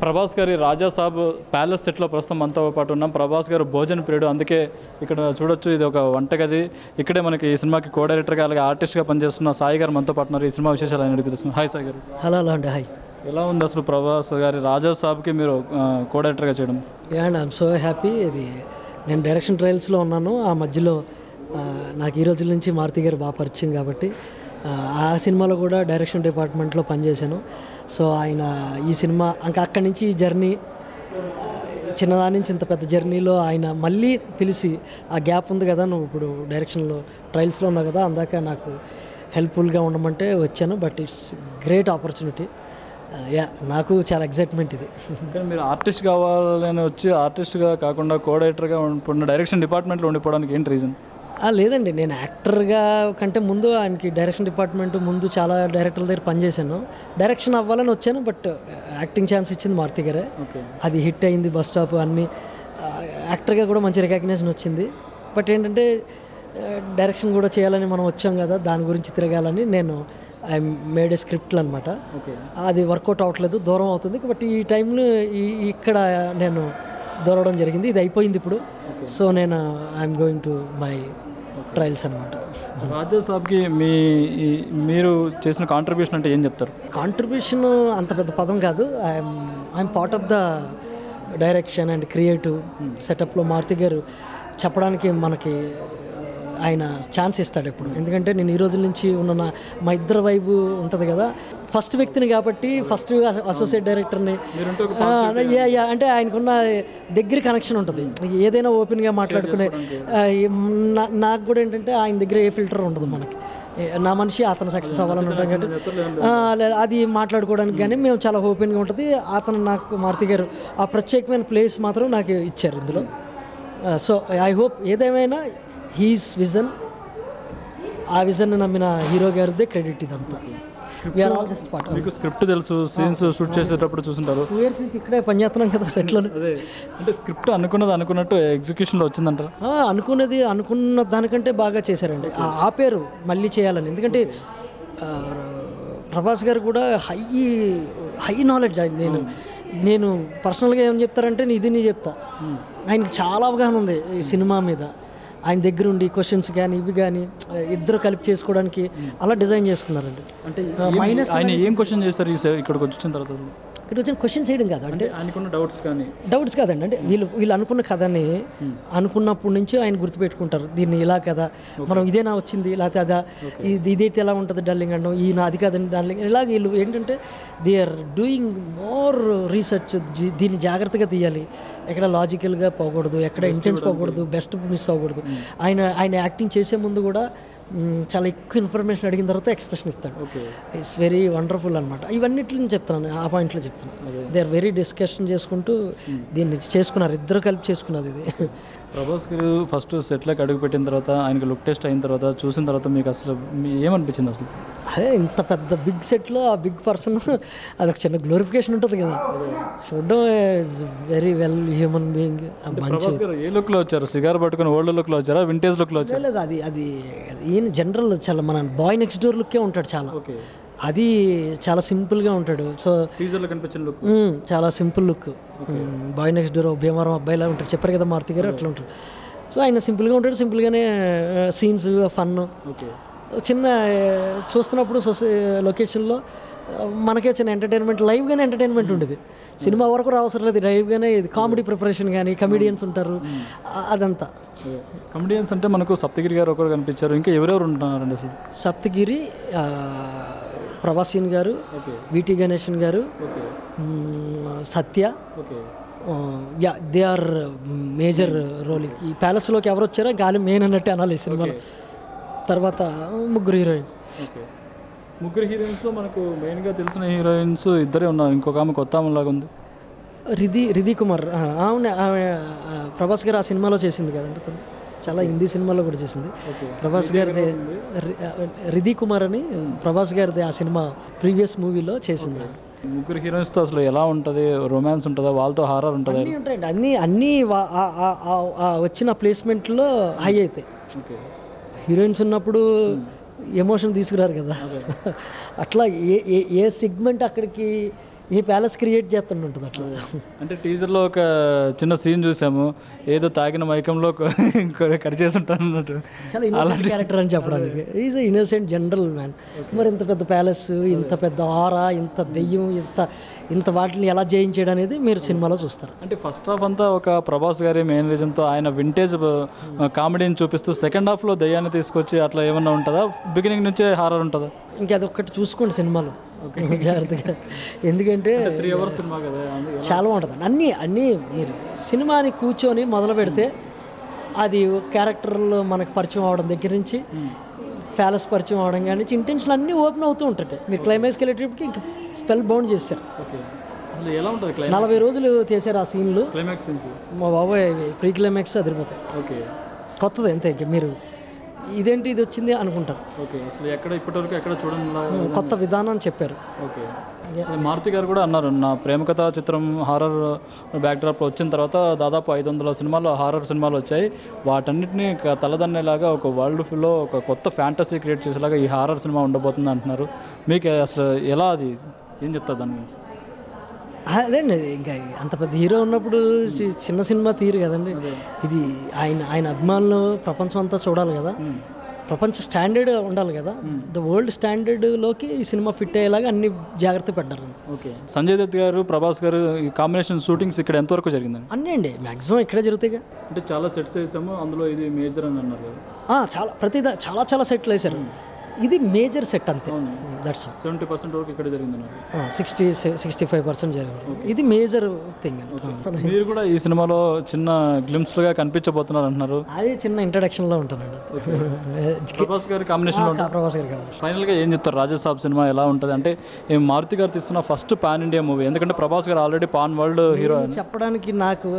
ప్రభాస్ గారి రాజా సాబ్ ప్యాలెస్ సెట్లో ప్రస్తుతం మనతో పాటు ఉన్నాం. ప్రభాస్ గారు భోజన ప్రియుడు, అందుకే ఇక్కడ చూడొచ్చు ఇది ఒక వంటగది. ఇక్కడే మనకి ఈ సినిమాకి కో డైరెక్టర్గా అలాగే ఆర్టిస్ట్గా పనిచేస్తున్న సాయి గారు మనతో పాటు ఉన్నారు. ఈ సినిమా విశేషాలు అనేది తెలుస్తుంది. హాయ్ సాయి గారు. హలో హలో అండి. హాయ్. ఎలా ఉంది అసలు ప్రభాస్ గారి రాజా సాబ్కి మీరు కో డైరెక్టర్గా చేయడం? And I'm so happy. ఇది నేను డైరెక్షన్ ట్రయల్స్లో ఉన్నాను. ఆ మధ్యలో నాకు ఈ రోజుల నుంచి మారుతి గారు బాగా పరిచయం కాబట్టి ఆ సినిమాలో కూడా డైరెక్షన్ డిపార్ట్మెంట్లో పనిచేశాను. సో ఆయన ఈ సినిమా ఇంకా అక్కడి నుంచి ఈ జర్నీ, చిన్నదాని నుంచి ఇంత పెద్ద జర్నీలో ఆయన మళ్ళీ పిలిచి ఆ గ్యాప్ ఉంది కదా, నువ్వు ఇప్పుడు డైరెక్షన్లో ట్రయల్స్లో ఉన్నావు కదా, అందాక నాకు హెల్ప్ఫుల్గా ఉండమంటే వచ్చాను. But it's great opportunity. నాకు చాలా ఎగ్జైట్మెంట్ ఇది. కానీ మీరు ఆర్టిస్ట్ కావాలని వచ్చి ఆర్టిస్ట్గా కాకుండా కో డైరెక్టర్గా ఉండిపోయిన డైరెక్షన్ డిపార్ట్మెంట్లో ఉండిపోవడానికి ఏంటి రీజన్? లేదండి, నేను యాక్టర్గా కంటే ముందు ఆయనకి డైరెక్షన్ డిపార్ట్మెంట్ ముందు చాలా డైరెక్టర్ల దగ్గర పనిచేశాను. డైరెక్షన్ అవ్వాలని వచ్చాను, బట్ యాక్టింగ్ ఛాన్స్ ఇచ్చింది మారుతి గారే. అది హిట్ అయింది, బస్ స్టాప్ అన్నీ. యాక్టర్గా కూడా మంచి రికగ్నిషన్ వచ్చింది. బట్ ఏంటంటే డైరెక్షన్ కూడా చేయాలని మనం వచ్చాం కదా, దాని గురించి తిరగాలని నేను ఐ మేడ్ ఏ స్క్రిప్ట్లు అనమాట. అది వర్కౌట్ అవ్వట్లేదు, దూరం అవుతుంది. బట్ ఈ టైంలో ఇక్కడ నేను దూరడం జరిగింది. ఇది అయిపోయింది ఇప్పుడు. సో నేను I'm going to my trials అనమాట. రాజా సాబ్కి మీరు చేసిన కాంట్రిబ్యూషన్ అంటే ఏం చెప్తారు? కాంట్రిబ్యూషన్ అంత పెద్ద పదం కాదు. I'm part of the direction and creative సెటప్లో మారుతి గారు చెప్పడానికి మనకి ఆయన ఛాన్స్ ఇస్తాడు ఎప్పుడు. ఎందుకంటే నేను ఈ రోజుల నుంచి ఉన్న మా ఇద్దరు వైపు ఉంటుంది కదా, ఫస్ట్ వ్యక్తిని కాబట్టి ఫస్ట్ అసోసియేట్ డైరెక్టర్ని అంటే ఆయనకున్న దగ్గర కనెక్షన్ ఉంటుంది. ఏదైనా ఓపెన్గా మాట్లాడుకునే నాకు కూడా ఏంటంటే ఆయన దగ్గర ఏ ఫిల్టర్ ఉండదు. మనకి నా మనిషి అతను సక్సెస్ అవ్వాలని ఉంటాం కాబట్టి అది మాట్లాడుకోవడానికి కానీ మేము చాలా ఓపెన్గా ఉంటుంది. అతను నాకు మారుతి గారు ఆ ప్రత్యేకమైన ప్లేస్ మాత్రం నాకు ఇచ్చారు ఇందులో. సో ఐ హోప్ ఏదేమైనా హీస్ విజన్, ఆ విజన్ నమ్మిన హీరో గారిదే క్రెడిట్ ఇదంతా. We are all just part. మీకు స్క్రిప్ట్ తెలుసు, సీన్స్ షూట్ చేసేటప్పుడు చూసుంటారు. 2 years నుంచి ఇక్కడే పనిచేస్తున్నాం కదా సెట్లో. అదే అంటే స్క్రిప్ట్ అనుకున్నట్టు ఎగ్జిక్యూషన్లో వచ్చిందంటారా? అనుకున్నది అనుకున్న దానికంటే బాగా చేశారండి. ఆపేరు మళ్ళీ చేయాలని. ఎందుకంటే ప్రభాస్ గారు కూడా హై నాలెడ్జ్. నేను పర్సనల్గా ఏం చెప్తారంటే ఇది నీ చెప్తా, ఆయనకి చాలా అవగాహన ఉంది ఈ సినిమా మీద. ఆయన దగ్గర ఉండి క్వశ్చన్స్ కానీ ఇవి కానీ ఇద్దరు కలిపి చేసుకోవడానికి అలా డిజైన్ చేసుకున్నారండి. అంటే ఆయన ఏం క్వశ్చన్ చేస్తారు ఇక్కడికి వచ్చిన తర్వాత? ఇక్కడ వచ్చిన క్వశ్చన్స్ చేయడం కాదు, అంటే ఆయనకున్న డౌట్స్ కాదండి. అంటే వీళ్ళు అనుకున్న కథని అనుకున్నప్పటి నుంచి ఆయన గుర్తుపెట్టుకుంటారు. దీన్ని ఇలా కదా, మనం ఇదేనా వచ్చింది, లేకపోతే అదా, ఇదైతే ఎలా ఉంటుంది డార్లింగ్ అనడం, అది కాదండి డార్లింగ్, ఇలాగ వీళ్ళు ఏంటంటే they are doing more research. దీన్ని జాగ్రత్తగా తీయాలి, ఎక్కడ లాజికల్గా పోకూడదు, ఎక్కడ ఇంటెన్స్ పోకూడదు, బెస్ట్ మిస్ అవ్వకూడదు. ఆయన యాక్టింగ్ చేసే ముందు కూడా చాలా ఎక్కువ ఇన్ఫర్మేషన్ అడిగిన తర్వాత ఎక్స్ప్రెషన్ ఇస్తాడు. ఇట్స్ వెరీ వండర్ఫుల్ అనమాట. ఇవన్నిటిని చెప్తున్నాను, ఆ పాయింట్లో చెప్తున్నాను. దే ఆర్ వెరీ డిస్కషన్ చేసుకుంటూ దీన్ని చేసుకున్నారు, ఇద్దరు కలిపి చేసుకున్నది ఇది. ప్రభాస్ గారు ఫస్ట్ సెట్లోకి అడుగు పెట్టిన తర్వాత, ఆయనకి లుక్ టెస్ట్ అయిన తర్వాత చూసిన తర్వాత మీకు అసలు ఏమనిపించింది అసలు? అదే ఇంత పెద్ద బిగ్ సెట్లో ఆ బిగ్ పర్సన్, అదొక చిన్న గ్లోరిఫికేషన్ ఉంటుంది కదా, చూడడం very well human being. Prabhas గారు ఏ లుక్లో వచ్చారు? సిగార్ పట్టుకుని ఓల్డ్ లుక్లో వచ్చారా, వింటేజ్ లుక్లో వచ్చారు? లేదు, అది ఈయన జనరల్ చాలా మన బాయ్ నెక్స్ట్ డోర్ లుక్కే ఉంటాడు. చాలా అది చాలా సింపుల్గా ఉంటాడు. సో టీజర్లో కనిపించిన లుక్ చాలా simple look. Boy next door Bhimavaram అబ్బాయిలా ఉంటాడు, చెప్పారు కదా మారుతి గారు, అట్లా ఉంటాడు. సో ఆయన సింపుల్గా ఉంటాడు, సింపుల్గానే సీన్స్ ఫన్ చిన్న చూస్తున్నప్పుడు లొకేషన్లో మనకే చిన్న ఎంటర్టైన్మెంట్, లైవ్గానే ఎంటర్టైన్మెంట్ ఉండేది. సినిమా వరకు రావసరం లేదు, లైవ్గానే ఇది కామెడీ ప్రిపరేషన్ కానీ కమెడియన్స్ ఉంటారు, అదంతా. కమెడియన్స్ అంటే మనకు సప్తగిరి గారు ఒకరు కనిపించారు, ఇంకా ఎవరెవరు ఉంటున్నారండి అసలు? సప్తగిరి, ప్రభాసీన్ గారు, విటి గణేషన్ గారు, సత్య, దే ఆర్ మేజర్ రోల్. ఈ ప్యాలెస్లోకి ఎవరు వచ్చారో గాలి మెయిన్ అన్నట్టు అనాలి సినిమాలో. తర్వాత ముగ్గురు హీరోయిన్స్లో మనకు మెయిన్గా తెలిసిన హీరోయిన్స్ ఇద్దరే ఉన్నారు, ఇంకొక ఆమె కొత్త ఆమెలాగా ఉంది, రిధి కుమార్. ఆమె ప్రభాస్ గారు ఆ సినిమాలో చేసింది కదండి, తను చాలా హిందీ సినిమాలో కూడా చేసింది. ప్రభాస్ గారిది రిధి కుమార్ అని ప్రభాస్ గారిది ఆ సినిమా ప్రీవియస్ మూవీలో చేసింది. ముగ్గురు హీరోయిన్స్తో అసలు ఎలా ఉంటుంది? రొమాన్స్ ఉంటుందా, వాళ్ళతో హారర్ ఉంటుందా? అన్నీ ఉంటాయండి, అన్నీ వచ్చిన ప్లేస్మెంట్లో హై అవుతాయి. హీరోయిన్స్ ఉన్నప్పుడు ఎమోషన్ తీసుకురారు కదా, అట్లా ఏ సెగ్మెంట్ అక్కడికి ఈ ప్యాలెస్ క్రియేట్ చేస్తుంటుంది అట్లా. అంటే టీజర్లో ఒక చిన్న సీన్ చూసాము, ఏదో తాగిన మైకంలో కరిచేసి ఉంటాను అన్నట్టు. చాలా ఇన్నోసెంట్ క్యారెక్టర్ అని చెప్పడానికి. Is a innocent general man. మరి ఇంత పెద్ద ప్యాలెస్, ఇంత పెద్ద ఆరా, ఇంత దెయ్యం, ఇంత వాటిని ఎలా జయించాడు అనేది మీరు సినిమాలో చూస్తారు. అంటే ఫస్ట్ హాఫ్ అంతా ఒక ప్రభాస్ గారి మెయిన్ రీజన్తో ఆయన వింటేజ్ కామెడీని చూపిస్తూ సెకండ్ హాఫ్లో దయ్యాన్ని తీసుకొచ్చి అట్లా ఏమన్నా ఉంటుందా, బిగినింగ్ నుంచే హారర్ ఉంటుందా? ఇంకా అదొక్కటి చూసుకోండి సినిమాలో జాగ్రత్తగా, ఎందుకంటే 3 hours సినిమా కదా. చాలా బాగుంటుంది. అన్నీ మీరు సినిమాని కూర్చొని మొదలు పెడితే అది క్యారెక్టర్లో మనకు పరిచయం అవడం దగ్గర నుంచి ప్యాలెస్ పరిచయం అవడం కానీ ఇంటెన్షన్ అన్నీ ఓపెన్ అవుతూ ఉంటాయి. మీరు క్లైమాక్స్కి వెళ్ళేటప్పటికి ఇంకా స్పెల్ బౌండ్ చేశారు. అసలు ఎలా ఉంటుంది 40 రోజులు చేశారు ఆ సీన్లు. క్లైమాక్స్ సీన్స్ మా బాబాయ్ ప్రీ క్లైమాక్స్ అదిరిపోతాయి. ఓకే, కొత్తది అంతే. ఇంకా మీరు ఇదేంటి ఇది వచ్చింది అనుకుంటారు. ఓకే, అసలు ఎక్కడ ఇప్పటివరకు ఎక్కడ చూడండి కొత్త విధానం చెప్పారు. ఓకే, మారుతి గారు కూడా అన్నారు, నా ప్రేమ కథా చిత్రం హారర్ బ్యాక్డ్రాప్లో వచ్చిన తర్వాత దాదాపు 500 సినిమాలు హారర్ సినిమాలు వచ్చాయి, వాటన్నిటిని తలదన్నేలాగా ఒక వరల్డ్లో ఒక కొత్త ఫ్యాంటసీ క్రియేట్ చేసేలాగా ఈ హారర్ సినిమా ఉండబోతుంది అంటున్నారు. మీకు అసలు ఎలా, అది ఏం చెప్తారు దాని గురించి? అదేండి, ఇంకా అంత పెద్ద హీరో ఉన్నప్పుడు చిన్న సినిమా తీరు కదండి ఇది. ఆయన అభిమానులు ప్రపంచం అంతా చూడాలి కదా, ప్రపంచ స్టాండర్డ్ ఉండాలి కదా, ద వరల్డ్ స్టాండర్డ్లోకి ఈ సినిమా ఫిట్ అయ్యేలాగా అన్ని జాగ్రత్త పడ్డారు. ఓకే, సంజయ్ దత్ గారు, ప్రభాస్ గారు ఈ కాంబినేషన్ షూటింగ్స్ ఇక్కడ ఎంతవరకు జరిగిందండి? అన్నీ అండి మ్యాక్సిమం ఇక్కడే జరుగుతాయిగా. అంటే చాలా సెట్స్ వేసాము, అందులో ఇది మేజర్ అని అన్నారు కదా. చాలా సెట్లు వేశారు. ఇది మేజర్ సెట్ అంతే. దట్స్ 70% వరకు ఇక్కడ జరిగిందన్నారు. 65% జరిగింది. ఇది మేజర్ థింగ్. మీరు కూడా ఈ సినిమాలో చిన్న గ్లిమ్స్లుగా కనిపించబోతున్నారు అంటున్నారు. అది చిన్న ఇంట్రడక్షన్లో ఉంటానండి. ప్రభాస్ గారి కాంబినేషన్. ప్రభాస్ గారి కాంబినేషన్. ఫైనల్గా ఏం చెప్తారు రాజసాబ్ సినిమా ఎలా ఉంటుంది? అంటే మారుతి గారు తీస్తున్న ఫస్ట్ పాన్ ఇండియా మూవీ, ఎందుకంటే ప్రభాస్ గారు ఆల్రెడీ పాన్ వరల్డ్ హీరో. చెప్పడానికి నాకు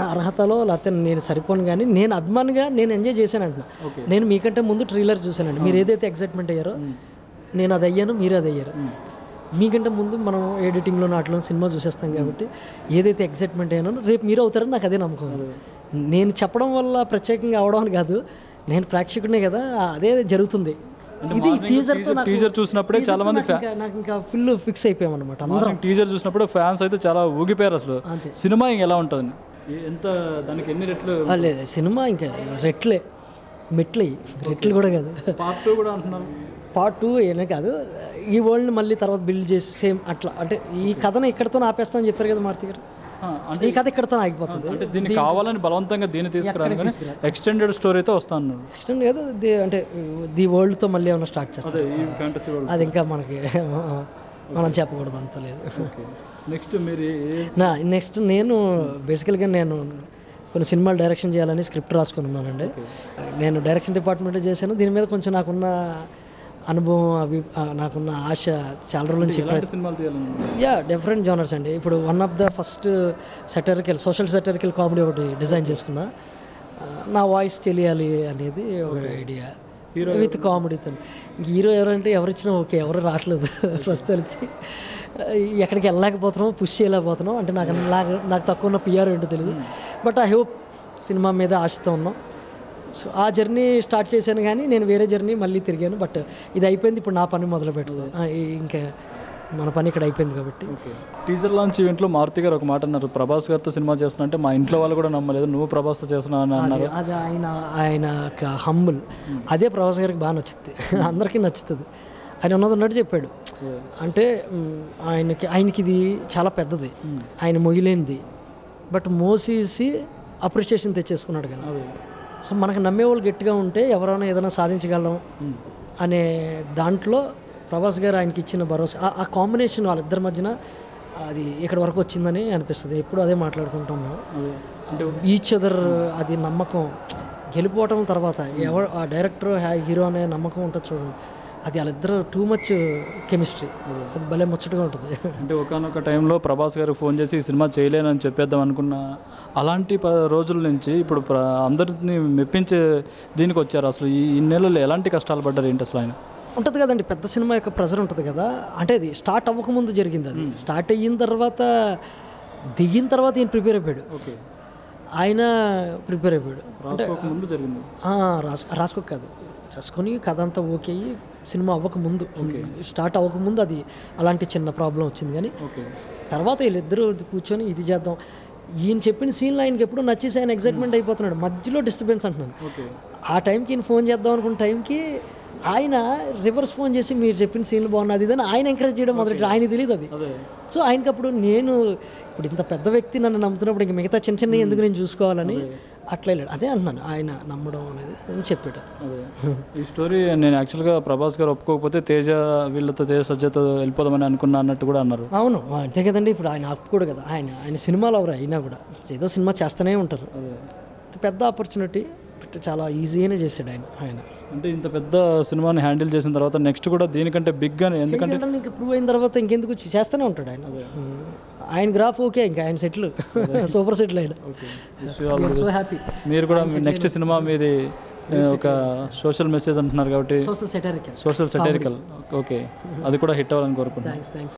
అర్హతలో లేకపోతే నేను సరిపోను, కానీ నేను అభిమానిగా నేను ఎంజాయ్ చేశాను అంటున్నా. నేను మీకంటే ముందు ట్రైలర్ చూశానండి. మీరు ఏదైతే ఎక్సైట్మెంట్ అయ్యారో నేను అది అయ్యాను, మీరు అది అయ్యారు. మీకంటే ముందు మనం ఎడిటింగ్లో నాట్లో సినిమా చూసేస్తాం కాబట్టి ఏదైతే ఎక్సైట్మెంట్ అయ్యానో రేపు మీరు అవుతారని నాకు అదే నమ్మకం. నేను చెప్పడం వల్ల ప్రత్యేకంగా అవడం అని కాదు, నేను ప్రేక్షకుడినే కదా, అదే జరుగుతుంది. ఇది టీజర్ చూసినప్పుడే చాలా మంది నాకు ఇంకా ఫుల్ ఫిక్స్ అయిపోయామన్నమాట. అందరం టీజర్ చూసినప్పుడు ఫ్యాన్స్ అయితే చాలా ఊగిపోయారు. అసలు సినిమా ఎలా ఉంటుంది, ఎంత దానికి ఎన్ని రెట్లు? లేదు, సినిమా ఇంకా మెట్లే రెట్లు కూడా కాదు. పార్ట్ 2 కూడా అంటున్నారు. పార్ట్ 2 ఏనే కాదు, ఈ వరల్డ్ని మళ్ళీ తర్వాత బిల్డ్ చేసి సేమ్ అట్లా. అంటే ఈ కథను ఇక్కడతో ఆపేస్తామని చెప్పారు కదా మారుతి గారు. ఈ కథ ఇక్కడతో ఆగిపోతుంది. అంటే దీన్ని కావాలని బలవంతంగా దీన్ని తీసుకురాలి, కానీ ఎక్స్టెండెడ్ స్టోరీ అయితే వస్తాను. ఎక్స్టెండ్ కాదు, అంటే ది వరల్డ్తో మళ్ళీ ఏమైనా స్టార్ట్ చేస్తారు. అది ఇంకా మనకి మనం చెప్పకూడదు, అంత లేదు. నెక్స్ట్ నేను బేసికల్గా కొన్ని సినిమాలు డైరెక్షన్ చేయాలని స్క్రిప్ట్ రాసుకుని ఉన్నానండి. నేను డైరెక్షన్ డిపార్ట్మెంట్లో చేశాను. దీని మీద కొంచెం నాకున్న అనుభవం, నాకున్న ఆశ చాలా రోజుల నుంచి. డిఫరెంట్ జోనర్స్ అండి. ఇప్పుడు one of the first social satirical comedy ఒకటి డిజైన్ చేసుకున్నా. నా వాయిస్ తెలియాలి అనేది ఒక ఐడియా, విత్ కామెడీతో. హీరో ఎవరంటే ఎవరిచ్చినా ఓకే, ఎవరు రావట్లేదు ప్రస్తుతానికి. ఎక్కడికి వెళ్ళలేకపోతున్నాం, పుష్ చేయలేకపోతున్నాం. అంటే నాకు తక్కువ ఉన్న పిఆర్ ఏంటో తెలియదు. బట్ ఐ హోప్ సినిమా మీద ఆశతో ఉన్నాం. సో ఆ జర్నీ స్టార్ట్ చేశాను, కానీ నేను వేరే జర్నీ మళ్ళీ తిరిగాను. బట్ ఇది అయిపోయింది, ఇప్పుడు నా పని మొదలు పెట్టుకోవాలి. ఇంకా మన పని ఇక్కడ అయిపోయింది కాబట్టి. టీజర్ లాంచ్ ఈవెంట్లో మారుతి గారు ఒక మాట అన్నారు, ప్రభాస్ గారితో సినిమా చేస్తున్నా అంటే మా ఇంట్లో వాళ్ళు కూడా నమ్మలేదు, నువ్వు ప్రభాస్తో చేస్తున్నావు అని అన్నారు. అది ఆయన హంబుల్. అదే ప్రభాస్ గారికి బాగా నచ్చుతుంది, అందరికీ నచ్చుతుంది. ఆయన ఉన్నది చెప్పాడు. అంటే ఆయనకి ఇది చాలా పెద్దది, ఆయన మొయ్యలేనిది, బట్ మోసేసి అప్రిషియేషన్ తెచ్చేసుకున్నాడు కదా. సో మనకు నమ్మేవాళ్ళు గట్టిగా ఉంటే ఎవరైనా ఏదైనా సాధించగలం అనే దాంట్లో ప్రభాస్ గారు ఆయనకి ఇచ్చిన భరోసా, ఆ కాంబినేషన్ వాళ్ళిద్దరి మధ్యన అది ఇక్కడ వరకు వచ్చిందని అనిపిస్తుంది. ఎప్పుడు అదే మాట్లాడుకుంటాం మేము. అంటే ఈచ్ అదర్, అది నమ్మకం. గెలిపోవటం తర్వాత ఆ డైరెక్టర్ హీరో అనే నమ్మకం ఉంటుంది చూడండి, అది వాళ్ళిద్దరు టూ మచ్ కెమిస్ట్రీ. అది భలే ముచ్చటగా ఉంటుంది. అంటే ఒకనొక టైంలో ప్రభాస్ గారు ఫోన్ చేసి ఈ సినిమా చేయలేనని చెప్పేద్దాం అనుకున్న అలాంటి రోజుల నుంచి ఇప్పుడు అందరిని మెప్పించే దీనికి వచ్చారు. అసలు ఈ నెలల్లో ఎలాంటి కష్టాలు పడ్డారు ఏంటి అసలు? ఆయన ఉంటుంది కదండి, పెద్ద సినిమా యొక్క ప్రెజర్ ఉంటుంది కదా. అంటే అది స్టార్ట్ అవ్వకముందు జరిగింది. అది స్టార్ట్ అయిన తర్వాత, దిగిన తర్వాత ఈయన ప్రిపేర్ అయిపోయాడు. ఓకే, ఆయన ప్రిపేర్ అయిపోయాడు. అంటే ముందు జరిగింది. రాసుకో కాదు, రాసుకొని కథ అంతా ఓకే అయ్యి సినిమా అవ్వకముందు స్టార్ట్ అవ్వకముందు అది అలాంటి చిన్న ప్రాబ్లం వచ్చింది. కానీ ఓకే తర్వాత వీళ్ళిద్దరూ కూర్చొని ఇది చేద్దాం, ఈయన చెప్పిన సీన్లో ఆయనకి ఎప్పుడు నచ్చేసి ఆయన ఎగ్జైట్మెంట్ అయిపోతున్నాడు, మధ్యలో డిస్టర్బెన్స్ అంటున్నాను. ఓకే ఆ టైంకి ఈయన ఫోన్ చేద్దాం అనుకున్న టైంకి ఆయన రివర్స్ ఫోన్ చేసి మీరు చెప్పిన సీన్లు బాగున్నది ఇదని ఆయన ఎంకరేజ్ చేయడం మొదటి, ఆయన తెలియదు అది. అదే సో ఆయనకి అప్పుడు నేను ఇప్పుడు ఇంత పెద్ద వ్యక్తి నన్ను నమ్ముతున్నప్పుడు ఇంక మిగతా చిన్న చిన్న ఎందుకు నేను చూసుకోవాలని అట్లా వెళ్ళాడు. అదే అంటున్నాను, ఆయన నమ్మడం అనేది అని చెప్పాడు. అదే ఈ స్టోరీ నేను యాక్చువల్గా ప్రభాస్ గారు ఒప్పుకోకపోతే తేజ వీళ్ళతో తేజ సజ్జతో వెళ్ళిపోదామని అనుకున్నా అన్నట్టు కూడా అన్నారు. అవును అంతే కదండి, ఇప్పుడు ఆయన ఆపుకోడు కదా, ఆయన సినిమాలు ఎవరు అయినా కూడా ఏదో సినిమా చేస్తూనే ఉంటారు. పెద్ద ఆపర్చునిటీ చాలా ఈజీగానే చేశాడు ఆయన. అంటే ఇంత పెద్ద సినిమాని హ్యాండిల్ చేసిన తర్వాత నెక్స్ట్ కూడా దీనికంటే బిగ్గానే, ఎందుకంటే ఇంకా ప్రూవ్ అయిన తర్వాత ఇంకెందుకు చేస్తూనే ఉంటాడు ఆయన. ఆయన గ్రాఫ్ ఓకే, ఇంకా ఆయన సెటిల్ సూపర్ సెటిల్ ఆయన. So happy. మీరు కూడా నెక్స్ట్ సినిమా మీది ఒక సోషల్ మెసేజ్ అంటున్నారు కాబట్టి social satirical social satirical okay, అది కూడా హిట్ అవ్వాలని కోరుకుంటున్నాను. థ్యాంక్స్.